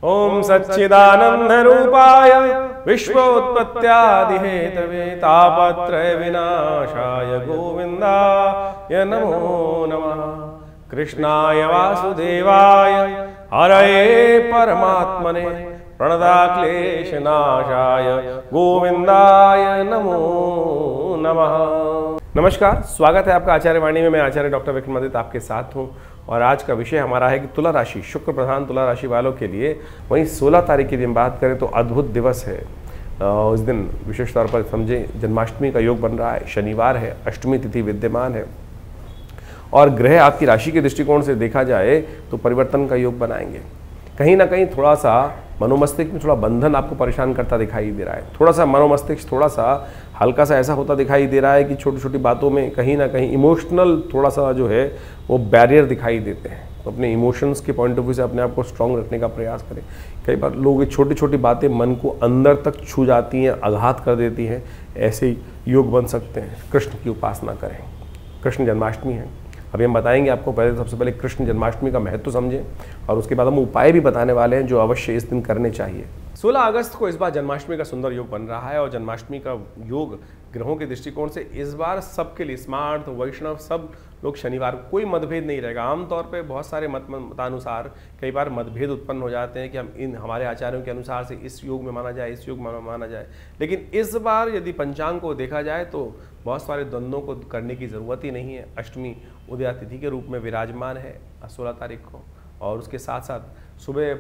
ओम सच्चिदानंद रूपाय विश्वोत्पत्त्यादि Hathaway तापत्रय विनाशाय गोविंदाय नमो नमः। कृष्णाय वासुदेवाय हरये परमात्मने प्रणताक्लेशनाशाय गोविंदाय नमो नमः। नमस्कार, स्वागत है आपका आचार्य वाणी में। मैं आचार्य डॉक्टर विक्रमादित्य आपके साथ हूँ और आज का विषय हमारा है कि तुला राशि, शुक्र प्रधान तुला राशि वालों के लिए वहीं 16 तारीख की दिन बात करें तो अद्भुत दिवस है। उस दिन विशेष तौर पर समझें जन्माष्टमी का योग बन रहा है, शनिवार है, अष्टमी तिथि विद्यमान है और ग्रह आपकी राशि के दृष्टिकोण से देखा जाए तो परिवर्तन का योग बनाएंगे। कहीं ना कहीं थोड़ा सा मनोमस्तिष्क में थोड़ा बंधन आपको परेशान करता दिखाई दे रहा है। थोड़ा सा मनोमस्तिष्क थोड़ा सा हल्का सा ऐसा होता दिखाई दे रहा है कि छोटी छोटी बातों में कहीं ना कहीं इमोशनल थोड़ा सा जो है वो बैरियर दिखाई देते हैं। तो अपने इमोशंस के पॉइंट ऑफ व्यू से अपने आप को स्ट्रांग रखने का प्रयास करें। कई बार लोग ये छोटी छोटी बातें मन को अंदर तक छू जाती हैं, आघात कर देती हैं। ऐसे योग बन सकते हैं। कृष्ण की उपासना करें। कृष्ण जन्माष्टमी है, अभी हम बताएंगे आपको। सबसे पहले कृष्ण जन्माष्टमी का महत्व समझें और उसके बाद हम उपाय भी बताने वाले हैं जो अवश्य इस दिन करने चाहिए। 16 अगस्त को इस बार जन्माष्टमी का सुंदर योग बन रहा है और जन्माष्टमी का योग ग्रहों के दृष्टिकोण से इस बार सबके लिए स्मार्ट वैष्णव सब लोग शनिवार को कोई मतभेद नहीं रहेगा। आमतौर पे बहुत सारे मतानुसार कई बार मतभेद उत्पन्न हो जाते हैं कि हम इन हमारे आचार्यों के अनुसार से इस योग में माना जाए, इस योग में माना जाए। लेकिन इस बार यदि पंचांग को देखा जाए तो बहुत सारे द्वंद्वों को करने की ज़रूरत ही नहीं है। अष्टमी उदया तिथि के रूप में विराजमान है 16 तारीख को और उसके साथ साथ सुबह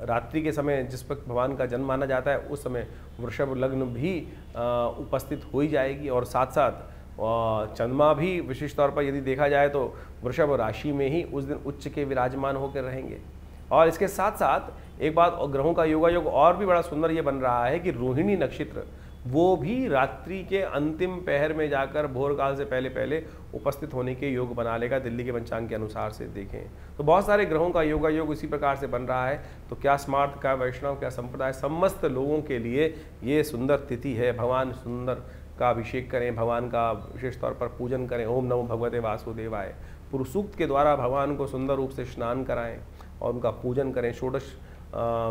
रात्रि के समय जिस वक्त भगवान का जन्म माना जाता है उस समय वृषभ लग्न भी उपस्थित हो ही जाएगी और साथ साथ चंद्रमा भी विशेष तौर पर यदि देखा जाए तो वृषभ राशि में ही उस दिन उच्च के विराजमान होकर रहेंगे। और इसके साथ साथ एक बात और ग्रहों का योगायोग और भी बड़ा सुंदर ये बन रहा है कि रोहिणी नक्षत्र वो भी रात्रि के अंतिम पहर में जाकर भोर काल से पहले पहले उपस्थित होने के योग बना लेगा। दिल्ली के पंचांग के अनुसार से देखें तो बहुत सारे ग्रहों का योगायोग इसी प्रकार से बन रहा है। तो क्या स्मार्ट, क्या वैष्णव, क्या संप्रदाय, समस्त लोगों के लिए ये सुंदर तिथि है। भगवान सुंदर का अभिषेक करें, भगवान का विशेष तौर पर पूजन करें। ओम नमो भगवते वासुदेवाय पुरुष सूक्त के द्वारा भगवान को सुंदर रूप से स्नान कराएं और उनका पूजन करें। षोडश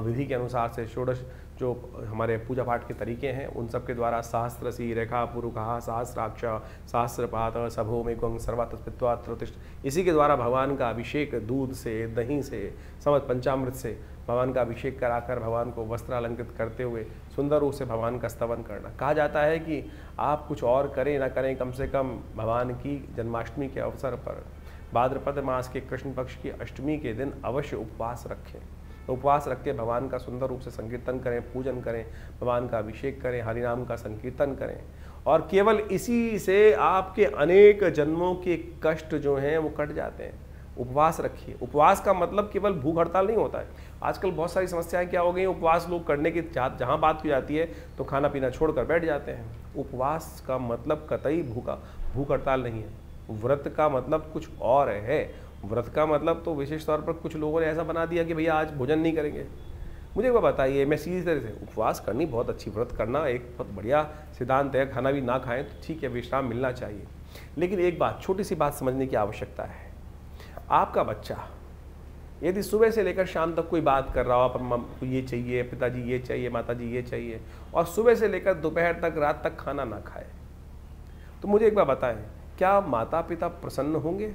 विधि के अनुसार से षोडश जो हमारे पूजा पाठ के तरीके हैं उन सब के द्वारा सहस्रसी रेखा पुरुखा सहस्राक्ष सहस्रपात सभोमेकं सर्वातस्पित्वा त्रोतिष्ठ, इसी के द्वारा भगवान का अभिषेक दूध से, दही से, समस्त पंचामृत से भगवान का अभिषेक कराकर भगवान को वस्त्र अलंकृत करते हुए सुंदर रूप से भगवान का स्तवन करना। कहा जाता है कि आप कुछ और करें ना करें, कम से कम भगवान की जन्माष्टमी के अवसर पर भाद्रपद मास के कृष्ण पक्ष की अष्टमी के दिन अवश्य उपवास रखें। तो उपवास रख के भगवान का सुंदर रूप से संकीर्तन करें, पूजन करें, भगवान का अभिषेक करें, हरिनाम का संकीर्तन करें और केवल इसी से आपके अनेक जन्मों के कष्ट जो हैं वो कट जाते हैं। उपवास रखिए। उपवास का मतलब केवल भूख हड़ताल नहीं होता है। आजकल बहुत सारी समस्याएं क्या हो गई, उपवास लोग करने की जहाँ बात की जाती है तो खाना पीना छोड़कर बैठ जाते हैं। उपवास का मतलब कतई भूख हड़ताल नहीं है। व्रत का मतलब कुछ और है। व्रत का मतलब तो विशेष तौर पर कुछ लोगों ने ऐसा बना दिया कि भैया आज भोजन नहीं करेंगे। मुझे वो बताइए, मैं सीधी तरह से उपवास करनी बहुत अच्छी, व्रत करना एक बहुत बढ़िया सिद्धांत है। खाना भी ना खाएं तो ठीक है, विश्राम मिलना चाहिए। लेकिन एक बात, छोटी सी बात समझने की आवश्यकता है। आपका बच्चा यदि सुबह से लेकर शाम तक कोई बात कर रहा हो, आपको ये चाहिए, पिताजी ये चाहिए, माताजी ये चाहिए, और सुबह से लेकर दोपहर तक, रात तक खाना ना खाए, तो मुझे एक बार बताएं, क्या माता पिता प्रसन्न होंगे?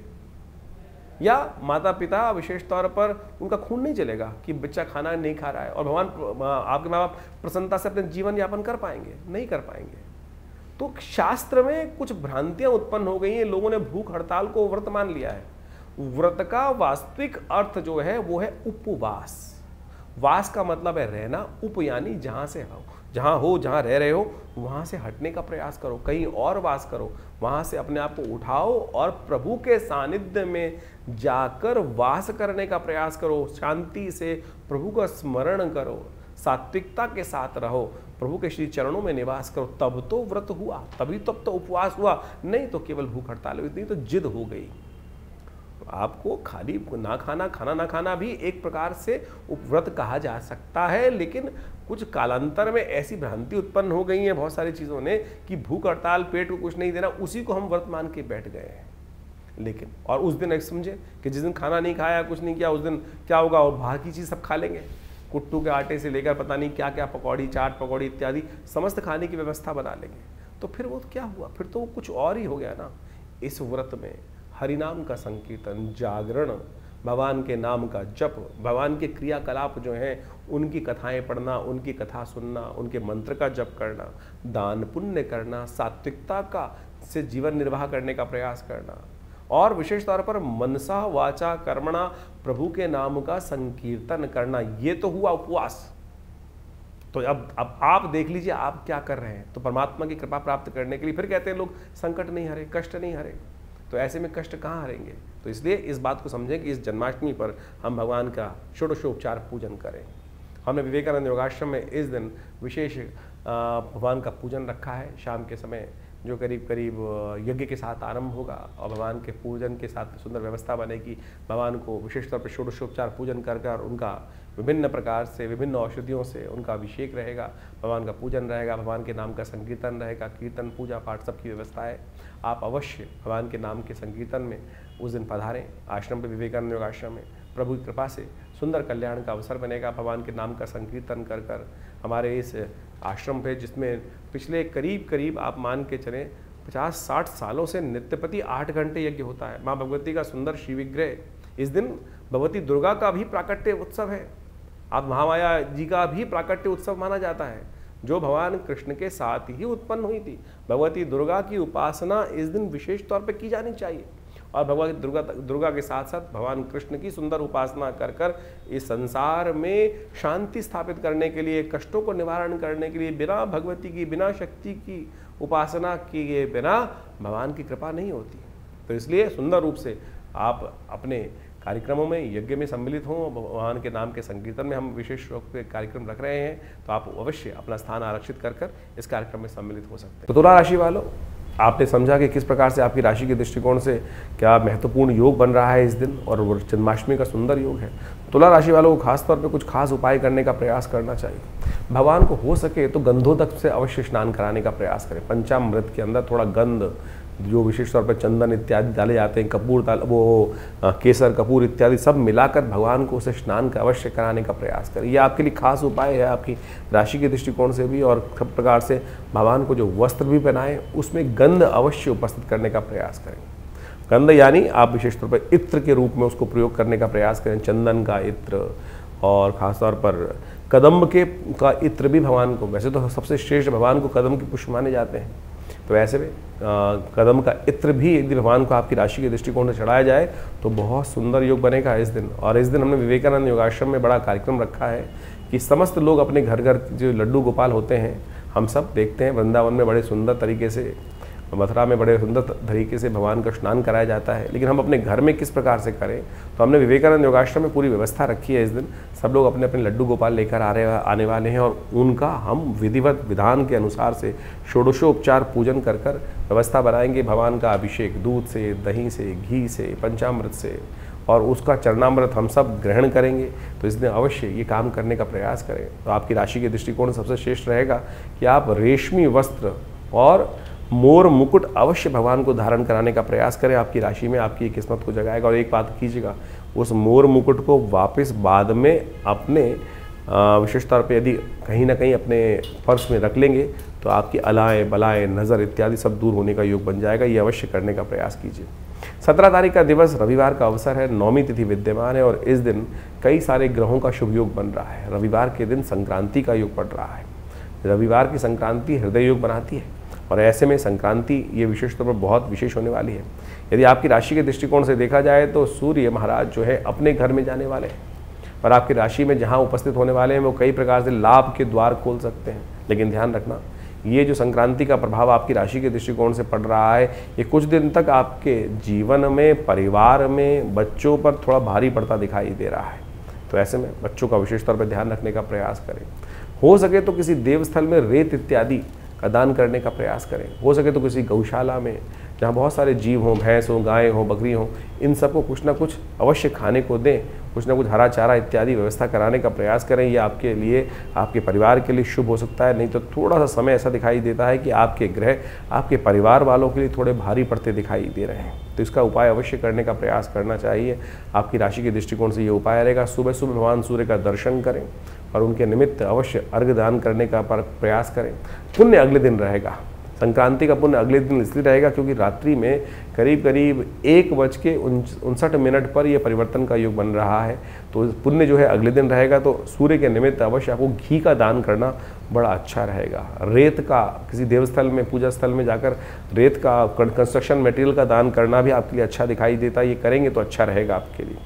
या माता पिता विशेष तौर पर उनका खून नहीं चलेगा कि बच्चा खाना नहीं खा रहा है और भगवान आपके माँ बाप प्रसन्नता से अपने जीवन यापन कर पाएंगे? नहीं कर पाएंगे। तो शास्त्र में कुछ भ्रांतियां उत्पन्न हो गई हैं। लोगों ने भूख हड़ताल को व्रत मान लिया है। व्रत का वास्तविक अर्थ जो है वो है उपवास। वास का मतलब है रहना, उप यानी जहां से हो, जहां रह रहे हो वहां से हटने का प्रयास करो, कहीं और वास करो, वहां से अपने आप को उठाओ और प्रभु के सानिध्य में जाकर वास करने का प्रयास करो। शांति से प्रभु का स्मरण करो, सात्विकता के साथ रहो, प्रभु के श्री चरणों में निवास करो, तब तो व्रत हुआ, तभी तब तो उपवास हुआ। नहीं तो केवल भूख हड़ताल हुई, नहीं तो जिद हो गई। आपको खाली ना खाना, खाना ना खाना भी एक प्रकार से उपव्रत कहा जा सकता है। लेकिन कुछ कालांतर में ऐसी भ्रांति उत्पन्न हो गई है बहुत सारी चीज़ों ने कि भूख हड़ताल, पेट को कुछ नहीं देना, उसी को हम व्रत मान के बैठ गए हैं। लेकिन और उस दिन एक समझे कि जिस दिन खाना नहीं खाया, कुछ नहीं किया, उस दिन क्या होगा, और बाहर की चीज़ सब खा लेंगे। कुट्टू के आटे से लेकर पता नहीं क्या क्या पकौड़ी, चाट पकौड़ी इत्यादि समस्त खाने की व्यवस्था बना लेंगे, तो फिर वो क्या हुआ, फिर तो वो कुछ और ही हो गया ना। इस व्रत में हरिनाम का संकीर्तन, जागरण, भगवान के नाम का जप, भगवान के क्रियाकलाप जो हैं उनकी कथाएं पढ़ना, उनकी कथा सुनना, उनके मंत्र का जप करना, दान पुण्य करना, सात्विकता का से जीवन निर्वाह करने का प्रयास करना, और विशेष तौर पर मनसा वाचा कर्मणा प्रभु के नाम का संकीर्तन करना, ये तो हुआ उपवास। तो अब आप देख लीजिए आप क्या कर रहे हैं। तो परमात्मा की कृपा प्राप्त करने के लिए फिर कहते हैं लोग संकट नहीं हरे, कष्ट नहीं हरे, तो ऐसे में कष्ट कहाँ हरेंगे। तो इसलिए इस बात को समझें कि इस जन्माष्टमी पर हम भगवान का षोडशोपचार पूजन करें। हमने विवेकानंद योगाश्रम में इस दिन विशेष भगवान का पूजन रखा है शाम के समय, जो करीब करीब यज्ञ के साथ आरंभ होगा और भगवान के पूजन के साथ सुंदर व्यवस्था बनेगी। भगवान को विशेष तौर पर षोडशोपचार पूजन कर कर उनका विभिन्न प्रकार से विभिन्न औषधियों से उनका अभिषेक रहेगा, भगवान का पूजन रहेगा, भगवान के नाम का संकीर्तन रहेगा, कीर्तन पूजा पाठ सबकी व्यवस्था है। आप अवश्य भगवान के नाम के संकीर्तन में उस दिन पधारें आश्रम पे, विवेकानंद योग आश्रम में। प्रभु की कृपा से सुंदर कल्याण का अवसर बनेगा। भगवान के नाम का संकीर्तन कर कर हमारे इस आश्रम पे, जिसमें पिछले करीब करीब आप मान के चलें 50-60 सालों से नित्यपति 8 घंटे यज्ञ होता है। माँ भगवती का सुंदर शिव विग्रह, इस दिन भगवती दुर्गा का भी प्राकट्य उत्सव है, आप महामाया जी का भी प्राकट्य उत्सव माना जाता है, जो भगवान कृष्ण के साथ ही उत्पन्न हुई थी। भगवती दुर्गा की उपासना इस दिन विशेष तौर पर की जानी चाहिए, और भगवती दुर्गा के साथ साथ भगवान कृष्ण की सुंदर उपासना कर कर इस संसार में शांति स्थापित करने के लिए, कष्टों को निवारण करने के लिए, बिना भगवती की, बिना शक्ति की उपासना किए बिना भगवान की कृपा नहीं होती। तो इसलिए सुंदर रूप से आप अपने कार्यक्रमों में, यज्ञ में सम्मिलित हों। भगवान के नाम के संकीर्तन में हम विशेष रूप से कार्यक्रम रख रहे हैं, तो आप अवश्य अपना स्थान आरक्षित कर कर इस कार्यक्रम में सम्मिलित हो सकते हैं। तो तुला राशि वालों, आपने समझा कि किस प्रकार से आपकी राशि के दृष्टिकोण से क्या महत्वपूर्ण योग बन रहा है इस दिन, और जन्माष्टमी का सुंदर योग है। तुला राशि वालों को खास तौर पे कुछ खास उपाय करने का प्रयास करना चाहिए। भगवान को हो सके तो गंधोदक से अवश्य स्नान कराने का प्रयास करें। पंचामृत के अंदर थोड़ा गंध, जो विशेष तौर पर चंदन इत्यादि डाले जाते हैं, कपूर केसर कपूर इत्यादि सब मिलाकर भगवान को उसे स्नान का अवश्य कराने का प्रयास करें। ये आपके लिए खास उपाय है आपकी राशि के दृष्टिकोण से भी, और सब प्रकार से भगवान को जो वस्त्र भी पहनाएं उसमें गंध अवश्य उपस्थित करने का प्रयास करें। गंध यानी आप विशेष तौर पर इत्र के रूप में उसको प्रयोग करने का प्रयास करें, चंदन का इत्र, और खासतौर पर कदम्ब का इत्र भी भगवान को, वैसे तो सबसे श्रेष्ठ भगवान को कदम के पुष्प माने जाते हैं, तो ऐसे में कदम का इत्र भी यदि भगवान को आपकी राशि के दृष्टिकोण से चढ़ाया जाए तो बहुत सुंदर योग बनेगा इस दिन। और इस दिन हमने विवेकानंद योगाश्रम में बड़ा कार्यक्रम रखा है कि समस्त लोग अपने घर घर जो लड्डू गोपाल होते हैं, हम सब देखते हैं वृंदावन में बड़े सुंदर तरीके से, मथुरा में बड़े सुंदर तरीके से भगवान का स्नान कराया जाता है, लेकिन हम अपने घर में किस प्रकार से करें। तो हमने विवेकानंद योगाश्रम में पूरी व्यवस्था रखी है। इस दिन सब लोग अपने अपने लड्डू गोपाल लेकर आने वाले हैं, और उनका हम विधिवत विधान के अनुसार से षोडशोपचार पूजन कर कर व्यवस्था बनाएंगे। भगवान का अभिषेक दूध से, दही से, घी से, पंचामृत से, और उसका चरणामृत हम सब ग्रहण करेंगे। तो इस दिन अवश्य ये काम करने का प्रयास करें। तो आपकी राशि के दृष्टिकोण सबसे श्रेष्ठ रहेगा कि आप रेशमी वस्त्र और मोर मुकुट अवश्य भगवान को धारण कराने का प्रयास करें। आपकी राशि में आपकी किस्मत को जगाएगा। और एक बात कीजिएगा, उस मोर मुकुट को वापस बाद में अपने विशेष तौर पे यदि कहीं ना कहीं अपने पर्स में रख लेंगे तो आपकी अलाएँ बलाएँ नज़र इत्यादि सब दूर होने का योग बन जाएगा। ये अवश्य करने का प्रयास कीजिए। 17 तारीख का दिवस रविवार का अवसर है, 9वीं तिथि विद्यमान है, और इस दिन कई सारे ग्रहों का शुभ योग बन रहा है। रविवार के दिन संक्रांति का योग पड़ रहा है। रविवार की संक्रांति हृदय योग बनाती है, और ऐसे में संक्रांति ये विशेष तौर पर बहुत विशेष होने वाली है। यदि आपकी राशि के दृष्टिकोण से देखा जाए तो सूर्य महाराज जो है अपने घर में जाने वाले हैं, और आपकी राशि में जहाँ उपस्थित होने वाले हैं वो कई प्रकार से लाभ के द्वार खोल सकते हैं। लेकिन ध्यान रखना, ये जो संक्रांति का प्रभाव आपकी राशि के दृष्टिकोण से पड़ रहा है, ये कुछ दिन तक आपके जीवन में, परिवार में, बच्चों पर थोड़ा भारी पड़ता दिखाई दे रहा है। तो ऐसे में बच्चों का विशेष तौर पर ध्यान रखने का प्रयास करें। हो सके तो किसी देवस्थल में रेत इत्यादि का दान करने का प्रयास करें। हो सके तो किसी गौशाला में जहाँ बहुत सारे जीव हों, भैंस हो, गाय हो, बकरी हो, इन सबको कुछ ना कुछ अवश्य खाने को दें, कुछ ना कुछ हरा चारा इत्यादि व्यवस्था कराने का प्रयास करें। ये आपके लिए, आपके परिवार के लिए शुभ हो सकता है। नहीं तो थोड़ा सा समय ऐसा दिखाई देता है कि आपके ग्रह आपके परिवार वालों के लिए थोड़े भारी पड़ते दिखाई दे रहे हैं। तो इसका उपाय अवश्य करने का प्रयास करना चाहिए। आपकी राशि के दृष्टिकोण से ये उपाय रहेगा। सुबह सुबह भगवान सूर्य का दर्शन करें, और उनके निमित्त अवश्य अर्घ्य दान करने का प्रयास करें। पुण्य अगले दिन रहेगा, संक्रांति का पुण्य अगले दिन इसलिए रहेगा क्योंकि रात्रि में करीब करीब 1:59 पर यह परिवर्तन का योग बन रहा है। तो पुण्य जो है अगले दिन रहेगा। तो सूर्य के निमित्त अवश्य आपको घी का दान करना बड़ा अच्छा रहेगा। रेत का, किसी देवस्थल में, पूजा स्थल में जाकर रेत का, कंस्ट्रक्शन मटेरियल का दान करना भी आपके लिए अच्छा दिखाई देता है। ये करेंगे तो अच्छा रहेगा आपके लिए।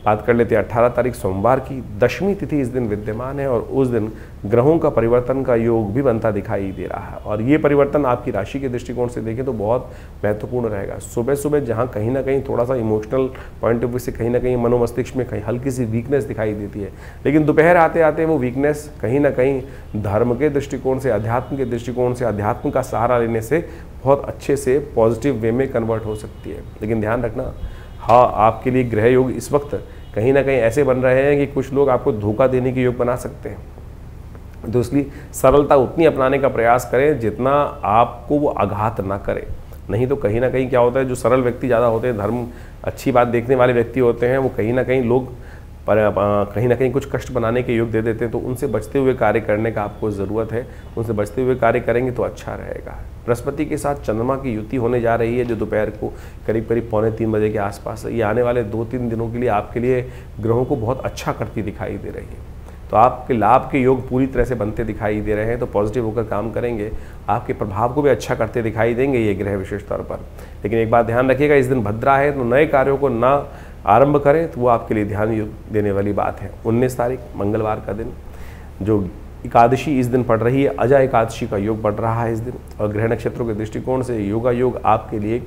बात कर लेते हैं 18 तारीख सोमवार की। दशमी तिथि इस दिन विद्यमान है और उस दिन ग्रहों का परिवर्तन का योग भी बनता दिखाई दे रहा है। और ये परिवर्तन आपकी राशि के दृष्टिकोण से देखें तो बहुत महत्वपूर्ण रहेगा। सुबह सुबह जहाँ कहीं ना कहीं थोड़ा सा इमोशनल पॉइंट ऑफ व्यू से कहीं ना कहीं मनोमस्तिष्क में कहीं हल्की सी वीकनेस दिखाई देती है, लेकिन दोपहर आते आते वो वीकनेस कहीं ना कहीं धर्म के दृष्टिकोण से, अध्यात्म के दृष्टिकोण से, अध्यात्म का सहारा लेने से बहुत अच्छे से पॉजिटिव वे में कन्वर्ट हो सकती है। लेकिन ध्यान रखना, हाँ, आपके लिए ग्रह योग इस वक्त कहीं ना कहीं ऐसे बन रहे हैं कि कुछ लोग आपको धोखा देने के योग बना सकते हैं। तो इसलिए सरलता उतनी अपनाने का प्रयास करें जितना आपको वो आघात ना करे। नहीं तो कहीं ना कहीं क्या होता है, जो सरल व्यक्ति ज़्यादा होते हैं, धर्म अच्छी बात देखने वाले व्यक्ति होते हैं, वो कहीं ना कहीं लोग कहीं ना कहीं कुछ कष्ट बनाने के योग दे देते हैं। तो उनसे बचते हुए कार्य करने का आपको ज़रूरत है। उनसे बचते हुए कार्य करेंगे तो अच्छा रहेगा। बृहस्पति के साथ चंद्रमा की युति होने जा रही है जो दोपहर को करीब करीब 2:45 बजे के आसपास है। ये आने वाले 2-3 दिनों के लिए आपके लिए ग्रहों को बहुत अच्छा करती दिखाई दे रही है। तो आपके लाभ के योग पूरी तरह से बनते दिखाई दे रहे हैं। तो पॉजिटिव होकर काम करेंगे, आपके प्रभाव को भी अच्छा करते दिखाई देंगे ये ग्रह विशेष तौर पर। लेकिन एक बात ध्यान रखिएगा, इस दिन भद्रा है तो नए कार्यों को ना आरंभ करें, तो वो आपके लिए ध्यान योग देने वाली बात है। 19 तारीख मंगलवार का दिन, जो एकादशी इस दिन पड़ रही है, अजा एकादशी का योग बढ़ रहा है इस दिन। और ग्रह नक्षत्रों के दृष्टिकोण से योगा योग आपके लिए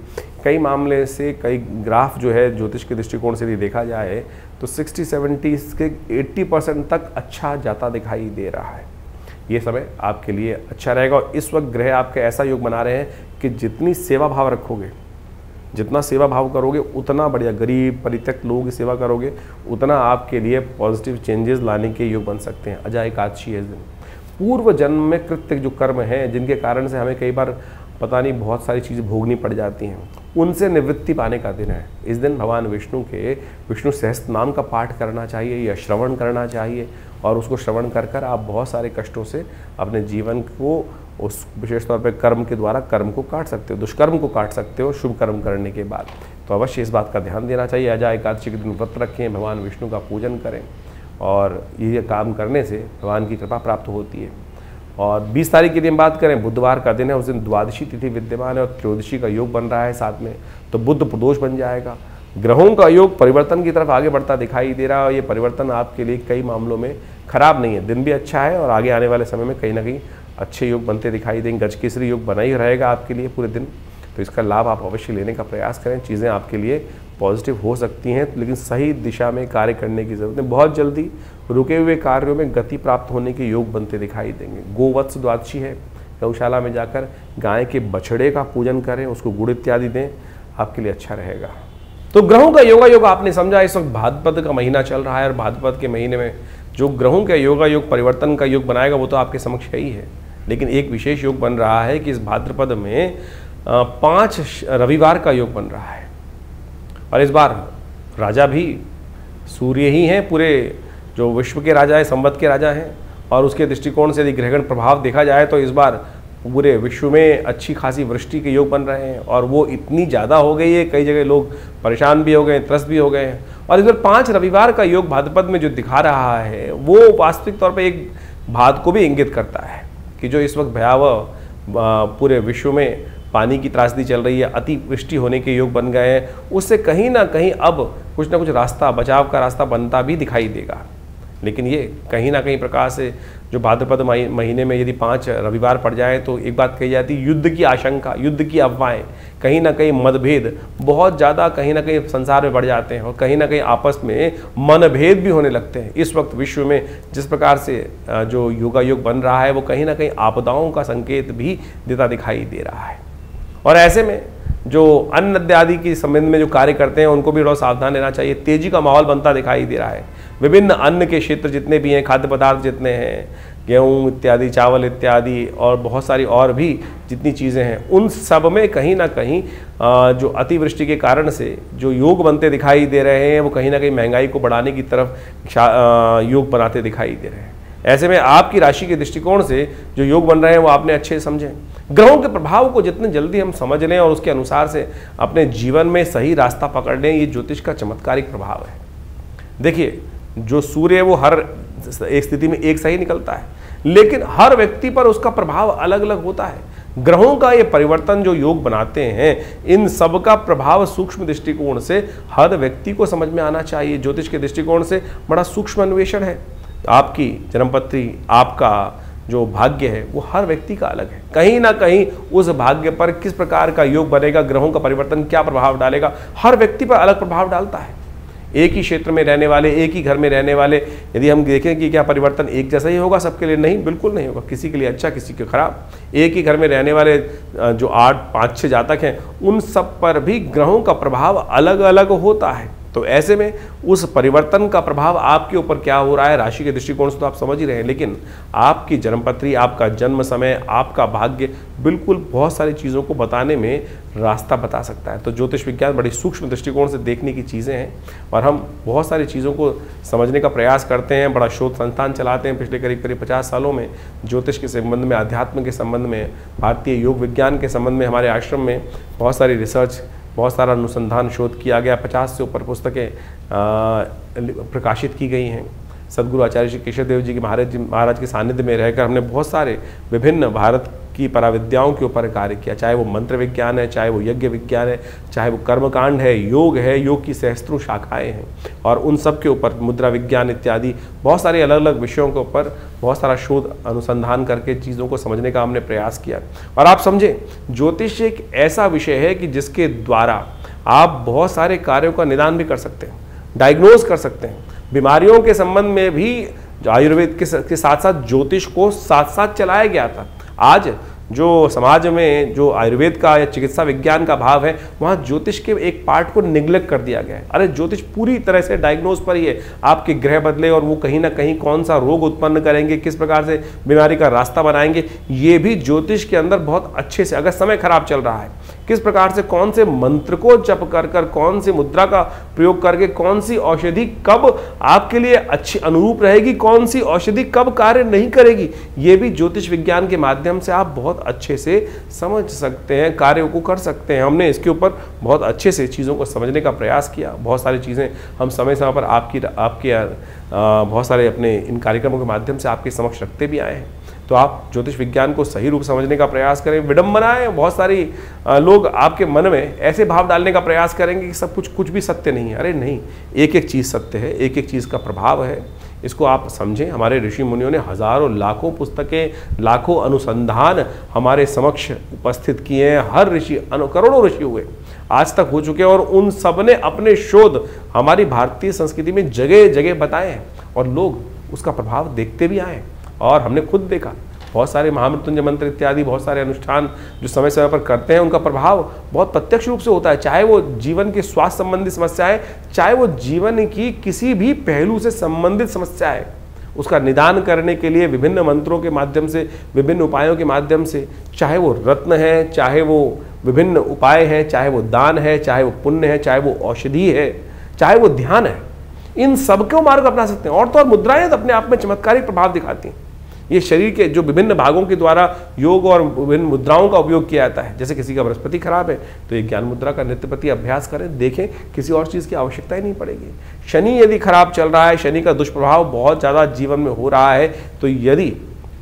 कई मामले से, कई ग्राफ जो है ज्योतिष के दृष्टिकोण से भी देखा जाए तो 60-70 के 80% तक अच्छा जाता दिखाई दे रहा है। ये समय आपके लिए अच्छा रहेगा। और इस वक्त ग्रह आपके ऐसा योग बना रहे हैं कि जितनी सेवा भाव रखोगे, जितना सेवा भाव करोगे, उतना बढ़िया, गरीब परित्यक्त लोगों की सेवा करोगे, उतना आपके लिए पॉजिटिव चेंजेस लाने के योग बन सकते हैं। अजा एकादशी है इस दिन। पूर्व जन्म में कृत्य जो कर्म हैं, जिनके कारण से हमें कई बार पता नहीं बहुत सारी चीज़ें भोगनी पड़ जाती हैं, उनसे निवृत्ति पाने का दिन है। इस दिन भगवान विष्णु के विष्णु सहस्त्र नाम का पाठ करना चाहिए या श्रवण करना चाहिए। और उसको श्रवण कर कर आप बहुत सारे कष्टों से अपने जीवन को, उस विशेष तौर पे कर्म के द्वारा कर्म को काट सकते हो, दुष्कर्म को काट सकते हो शुभ कर्म करने के बाद। तो अवश्य इस बात का ध्यान देना चाहिए। अजा एकादशी के दिन व्रत रखें, भगवान विष्णु का पूजन करें और ये काम करने से भगवान की कृपा प्राप्त होती है। और 20 तारीख की दिन बात करें, बुधवार का दिन है, उस दिन द्वादशी तिथि विद्यमान है और त्रयोदशी का योग बन रहा है साथ में। तो बुध प्रदोष बन जाएगा। ग्रहों का योग परिवर्तन की तरफ आगे बढ़ता दिखाई दे रहा है और ये परिवर्तन आपके लिए कई मामलों में खराब नहीं है। दिन भी अच्छा है और आगे आने वाले समय में कहीं ना कहीं अच्छे योग बनते दिखाई देंगे। गजकेसरी योग बना ही रहेगा आपके लिए पूरे दिन। तो इसका लाभ आप अवश्य लेने का प्रयास करें। चीज़ें आपके लिए पॉजिटिव हो सकती हैं, लेकिन सही दिशा में कार्य करने की ज़रूरत है। बहुत जल्दी रुके हुए कार्यों में गति प्राप्त होने के योग बनते दिखाई देंगे। गोवत्स द्वादशी है, गौशाला में जाकर गाय के बछड़े का पूजन करें, उसको गुड़ इत्यादि दें, आपके लिए अच्छा रहेगा। तो ग्रहों का योगा योग आपने समझा। इस वक्त भाद्रपद का महीना चल रहा है और भाद्रपद के महीने में जो ग्रहों का योगा योग परिवर्तन का योग बनाएगा वो तो आपके समक्ष है ही है। लेकिन एक विशेष योग बन रहा है कि इस भाद्रपद में 5 रविवार का योग बन रहा है। और इस बार राजा भी सूर्य ही हैं, पूरे जो विश्व के राजा हैं, संवत के राजा हैं। और उसके दृष्टिकोण से यदि ग्रहगण प्रभाव देखा जाए तो इस बार पूरे विश्व में अच्छी खासी वृष्टि के योग बन रहे हैं। और वो इतनी ज़्यादा हो गई है, कई जगह लोग परेशान भी हो गए, त्रस्त भी हो गए हैं। और इस बार 5 रविवार का योग भाद्रपद में जो दिखा रहा है वो वास्तविक तौर पर एक बात को भी इंगित करता है कि जो इस वक्त भयावह पूरे विश्व में पानी की त्रासदी चल रही है, अतिवृष्टि होने के योग बन गए हैं, उससे कहीं ना कहीं अब कुछ ना कुछ रास्ता, बचाव का रास्ता बनता भी दिखाई देगा। लेकिन ये कहीं ना कहीं प्रकार से जो भाद्रपद महीने में यदि 5 रविवार पड़ जाए तो एक बात कही जाती है, युद्ध की आशंका, युद्ध की अफवाहें, कहीं ना कहीं मतभेद बहुत ज़्यादा कहीं ना कहीं संसार में बढ़ जाते हैं और कहीं ना कहीं आपस में मनभेद भी होने लगते हैं। इस वक्त विश्व में जिस प्रकार से जो योगा योग बन रहा है वो कहीं ना कहीं आपदाओं का संकेत भी देता दिखाई दे रहा है। और ऐसे में जो अन्न इत्यादि के संबंध में जो कार्य करते हैं उनको भी थोड़ा सावधान रहना चाहिए। तेजी का माहौल बनता दिखाई दे रहा है। विभिन्न अन्न के क्षेत्र जितने भी हैं, खाद्य पदार्थ जितने हैं, गेहूँ इत्यादि, चावल इत्यादि और बहुत सारी और भी जितनी चीज़ें हैं, उन सब में कहीं ना कहीं जो अतिवृष्टि के कारण से जो योग बनते दिखाई दे रहे हैं वो कहीं ना कहीं महंगाई को बढ़ाने की तरफ योग बनाते दिखाई दे रहे हैं। ऐसे में आपकी राशि के दृष्टिकोण से जो योग बन रहे हैं वो आपने अच्छे से समझें। ग्रहों के प्रभाव को जितने जल्दी हम समझ लें और उसके अनुसार से अपने जीवन में सही रास्ता पकड़ लें, ये ज्योतिष का चमत्कारिक प्रभाव है। देखिए, जो सूर्य है वो हर एक स्थिति में एक सही निकलता है, लेकिन हर व्यक्ति पर उसका प्रभाव अलग अलग होता है। ग्रहों का ये परिवर्तन जो योग बनाते हैं, इन सब का प्रभाव सूक्ष्म दृष्टिकोण से हर व्यक्ति को समझ में आना चाहिए। ज्योतिष के दृष्टिकोण से बड़ा सूक्ष्म अन्वेषण है। आपकी जन्मपत्री, आपका जो भाग्य है वो हर व्यक्ति का अलग है। कहीं ना कहीं उस भाग्य पर किस प्रकार का योग बनेगा, ग्रहों का परिवर्तन क्या प्रभाव डालेगा, हर व्यक्ति पर अलग प्रभाव डालता है। एक ही क्षेत्र में रहने वाले, एक ही घर में रहने वाले, यदि हम देखें कि क्या परिवर्तन एक जैसा ही होगा सबके लिए, नहीं, बिल्कुल नहीं होगा। किसी के लिए अच्छा, किसी के खराब। एक ही घर में रहने वाले जो 8, 5, 6 जातक हैं, उन सब पर भी ग्रहों का प्रभाव अलग अलग होता है। तो ऐसे में उस परिवर्तन का प्रभाव आपके ऊपर क्या हो रहा है, राशि के दृष्टिकोण से तो आप समझ ही रहे हैं, लेकिन आपकी जन्मपत्री, आपका जन्म समय, आपका भाग्य बिल्कुल बहुत सारी चीज़ों को बताने में रास्ता बता सकता है। तो ज्योतिष विज्ञान बड़ी सूक्ष्म दृष्टिकोण से देखने की चीज़ें हैं और हम बहुत सारी चीज़ों को समझने का प्रयास करते हैं। बड़ा शोध संस्थान चलाते हैं पिछले करीब 50 सालों में। ज्योतिष के संबंध में, अध्यात्म के संबंध में, भारतीय योग विज्ञान के संबंध में हमारे आश्रम में बहुत सारी रिसर्च, बहुत सारा अनुसंधान शोध किया गया। 50 से ऊपर पुस्तकें प्रकाशित की गई हैं। सदगुरु आचार्य श्री केशव देव जी के महाराज के सानिध्य में रहकर हमने बहुत सारे विभिन्न भारत की पराविद्याओं के ऊपर कार्य किया, चाहे वो मंत्र विज्ञान है, चाहे वो यज्ञ विज्ञान है, चाहे वो कर्मकांड है, योग की सहस्त्रों शाखाएं हैं, और उन सब के ऊपर मुद्रा विज्ञान इत्यादि बहुत सारे अलग अलग विषयों के ऊपर बहुत सारा शोध अनुसंधान करके चीज़ों को समझने का हमने प्रयास किया। और आप समझें, ज्योतिष एक ऐसा विषय है कि जिसके द्वारा आप बहुत सारे कार्यों का निदान भी कर सकते हैं, डायग्नोज कर सकते हैं। बीमारियों के संबंध में भी आयुर्वेद के साथ साथ ज्योतिष को साथ साथ चलाया गया था। आज जो समाज में जो आयुर्वेद का या चिकित्सा विज्ञान का भाव है, वहाँ ज्योतिष के एक पार्ट को निग्लेक्ट कर दिया गया है। अरे ज्योतिष पूरी तरह से डायग्नोज पर ही है, आपके ग्रह बदले और वो कहीं ना कहीं कौन सा रोग उत्पन्न करेंगे, किस प्रकार से बीमारी का रास्ता बनाएंगे, ये भी ज्योतिष के अंदर बहुत अच्छे से, अगर समय खराब चल रहा है, किस प्रकार से कौन से मंत्र को जप कर कर, कौन सी मुद्रा का प्रयोग करके, कौन सी औषधि कब आपके लिए अच्छी अनुरूप रहेगी, कौन सी औषधि कब कार्य नहीं करेगी, ये भी ज्योतिष विज्ञान के माध्यम से आप बहुत अच्छे से समझ सकते हैं, कार्यों को कर सकते हैं। हमने इसके ऊपर बहुत अच्छे से चीज़ों को समझने का प्रयास किया। बहुत सारी चीज़ें हम समय समय पर आपके बहुत सारे अपने इन कार्यक्रमों के माध्यम से आपके समक्ष रखते भी आए हैं। तो आप ज्योतिष विज्ञान को सही रूप समझने का प्रयास करें। विडंबनाएं, बहुत सारी लोग आपके मन में ऐसे भाव डालने का प्रयास करेंगे कि सब कुछ भी सत्य नहीं है। अरे नहीं, एक एक चीज़ सत्य है, एक एक चीज़ का प्रभाव है, इसको आप समझें। हमारे ऋषि मुनियों ने हजारों लाखों पुस्तकें, लाखों अनुसंधान हमारे समक्ष उपस्थित किए हैं। हर ऋषि, करोड़ों ऋषि हुए आज तक हो चुके हैं, और उन सब ने अपने शोध हमारी भारतीय संस्कृति में जगह जगह बताए हैं, और लोग उसका प्रभाव देखते भी आए। और हमने खुद देखा, बहुत सारे महामृत्युंजय मंत्र इत्यादि बहुत सारे अनुष्ठान जो समय समय पर करते हैं, उनका प्रभाव बहुत प्रत्यक्ष रूप से होता है। चाहे वो जीवन के स्वास्थ्य संबंधी समस्याएं, चाहे वो जीवन की किसी भी पहलू से संबंधित समस्या है, उसका निदान करने के लिए विभिन्न मंत्रों के माध्यम से, विभिन्न उपायों के माध्यम से, चाहे वो रत्न है, चाहे वो विभिन्न उपाय हैं, चाहे वो दान है, चाहे वो पुण्य है, चाहे वो औषधि है, चाहे वो ध्यान है, इन सबको मार्ग अपना सकते हैं। और तो और मुद्राएं तो अपने आप में चमत्कारिक प्रभाव दिखाती हैं। ये शरीर के जो विभिन्न भागों के द्वारा योग और विभिन्न मुद्राओं का उपयोग किया जाता है। जैसे किसी का बृहस्पति खराब है तो ये ज्ञान मुद्रा का नित्य प्रति अभ्यास करें, देखें, किसी और चीज़ की आवश्यकता ही नहीं पड़ेगी। शनि यदि खराब चल रहा है, शनि का दुष्प्रभाव बहुत ज़्यादा जीवन में हो रहा है, तो यदि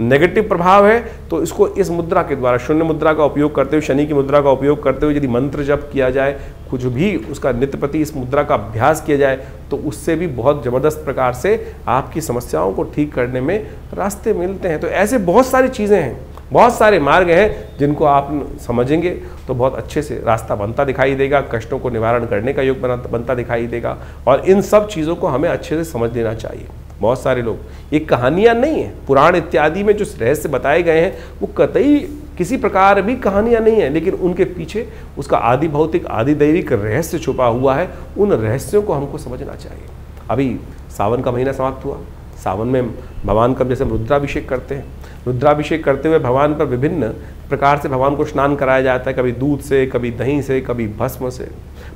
नेगेटिव प्रभाव है तो इसको इस मुद्रा के द्वारा, शून्य मुद्रा का उपयोग करते हुए, शनि की मुद्रा का उपयोग करते हुए यदि मंत्र जप किया जाए, कुछ भी उसका नित्य प्रति इस मुद्रा का अभ्यास किया जाए, तो उससे भी बहुत ज़बरदस्त प्रकार से आपकी समस्याओं को ठीक करने में रास्ते मिलते हैं। तो ऐसे बहुत सारी चीज़ें हैं, बहुत सारे मार्ग हैं जिनको आप समझेंगे तो बहुत अच्छे से रास्ता बनता दिखाई देगा, कष्टों को निवारण करने का योग बनता दिखाई देगा। और इन सब चीज़ों को हमें अच्छे से समझ लेना चाहिए। बहुत सारे लोग, ये कहानियाँ नहीं है, पुराण इत्यादि में जो रहस्य बताए गए हैं वो कतई किसी प्रकार भी कहानियाँ नहीं है, लेकिन उनके पीछे उसका आदि भौतिक, आदि दैविक रहस्य छुपा हुआ है। उन रहस्यों को हमको समझना चाहिए। अभी सावन का महीना समाप्त हुआ, सावन में भगवान का जैसे रुद्राभिषेक करते हैं, रुद्राभिषेक करते हुए भगवान पर विभिन्न प्रकार से भगवान को स्नान कराया जाता है, कभी दूध से, कभी दही से, कभी भस्म से।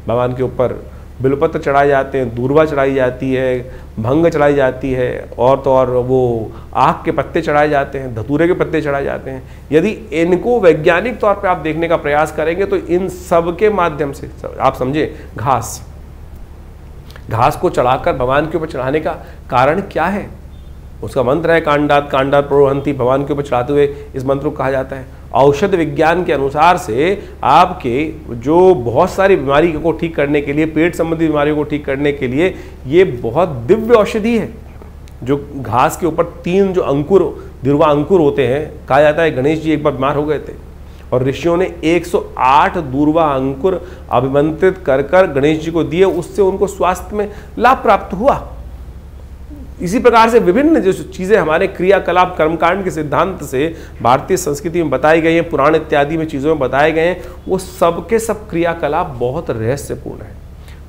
भगवान के ऊपर बिलपत्र चढ़ाए जाते हैं, दूर्वा चढ़ाई जाती है, भंग चढ़ाई जाती है, और तो और वो आक के पत्ते चढ़ाए जाते हैं, धतूरे के पत्ते चढ़ाए जाते हैं। यदि इनको वैज्ञानिक तौर पे आप देखने का प्रयास करेंगे तो इन सब के माध्यम से आप समझे, घास को चढ़ाकर भगवान के ऊपर चढ़ाने का कारण क्या है? उसका मंत्र है कांडात कांडात प्रोहंती, भगवान के ऊपर चढ़ाते हुए इस मंत्र को कहा जाता है। औषध विज्ञान के अनुसार से आपके जो बहुत सारी बीमारी को ठीक करने के लिए, पेट संबंधी बीमारियों को ठीक करने के लिए ये बहुत दिव्य औषधि है। जो घास के ऊपर 3 जो अंकुर, दिरवा अंकुर होते हैं, कहा जाता है गणेश जी एक बार बीमार हो गए थे और ऋषियों ने 108 दूर्वा अंकुर अभिमंत्रित कर कर गणेश जी को दिए, उससे उनको स्वास्थ्य में लाभ प्राप्त हुआ। इसी प्रकार से विभिन्न जो चीज़ें हमारे क्रियाकलाप कर्मकांड के सिद्धांत से भारतीय संस्कृति में बताई गई हैं, पुराण इत्यादि में चीज़ों में बताए गए हैं, वो सब के सब क्रियाकलाप बहुत रहस्यपूर्ण हैं,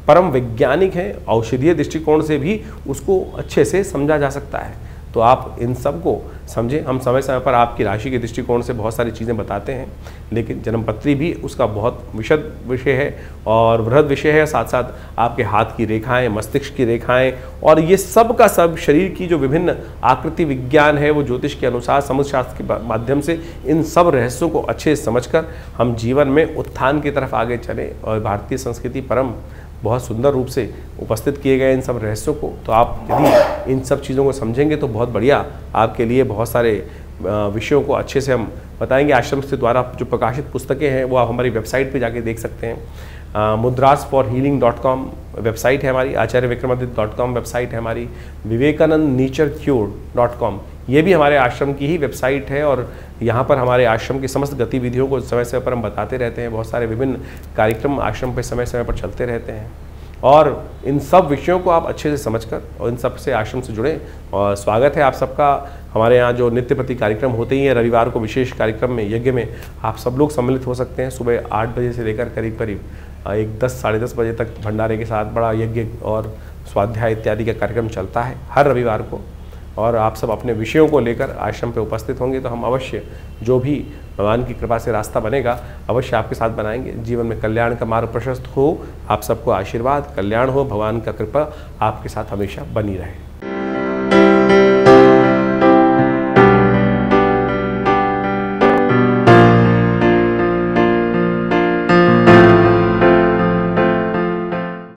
परम वैज्ञानिक हैं। औषधीय दृष्टिकोण से भी उसको अच्छे से समझा जा सकता है। तो आप इन सब को समझें। हम समय समय पर आपकी राशि के दृष्टिकोण से बहुत सारी चीज़ें बताते हैं, लेकिन जन्मपत्री भी उसका बहुत विशद विषय है और वृहद विषय है। साथ साथ आपके हाथ की रेखाएं, मस्तिष्क की रेखाएं और ये सब का सब शरीर की जो विभिन्न आकृति विज्ञान है, वो ज्योतिष के अनुसार समुद्र शास्त्र के माध्यम से इन सब रहस्यों को अच्छे से समझकर हम जीवन में उत्थान की तरफ आगे चलें। और भारतीय संस्कृति परम बहुत सुंदर रूप से उपस्थित किए गए इन सब रहस्यों को, तो आप यदि इन सब चीज़ों को समझेंगे तो बहुत बढ़िया आपके लिए बहुत सारे विषयों को अच्छे से हम बताएंगे। आश्रम के द्वारा जो प्रकाशित पुस्तकें हैं वो आप हमारी वेबसाइट पे जाके देख सकते हैं। mudrasforhealing.com वेबसाइट है हमारी, acharyvikramaditta.com वेबसाइट है हमारी, vivekanandnaturecure.com ये भी हमारे आश्रम की ही वेबसाइट है। और यहाँ पर हमारे आश्रम की समस्त गतिविधियों को समय समय पर हम बताते रहते हैं। बहुत सारे विभिन्न कार्यक्रम आश्रम पे समय समय पर चलते रहते हैं और इन सब विषयों को आप अच्छे से समझकर और इन सब से आश्रम से जुड़ें। और स्वागत है आप सबका हमारे यहाँ जो नित्य प्रति कार्यक्रम होते ही हैं। रविवार को विशेष कार्यक्रम में, यज्ञ में आप सब लोग सम्मिलित हो सकते हैं। सुबह 8 बजे से लेकर करीब करीब 10 साढ़े 10 बजे तक भंडारे के साथ बड़ा यज्ञ और स्वाध्याय इत्यादि का कार्यक्रम चलता है हर रविवार को। और आप सब अपने विषयों को लेकर आश्रम पे उपस्थित होंगे तो हम अवश्य जो भी भगवान की कृपा से रास्ता बनेगा अवश्य आपके साथ बनाएंगे। जीवन में कल्याण का मार्ग प्रशस्त हो, आप सबको आशीर्वाद, कल्याण हो, भगवान का कृपा आपके साथ हमेशा बनी रहे।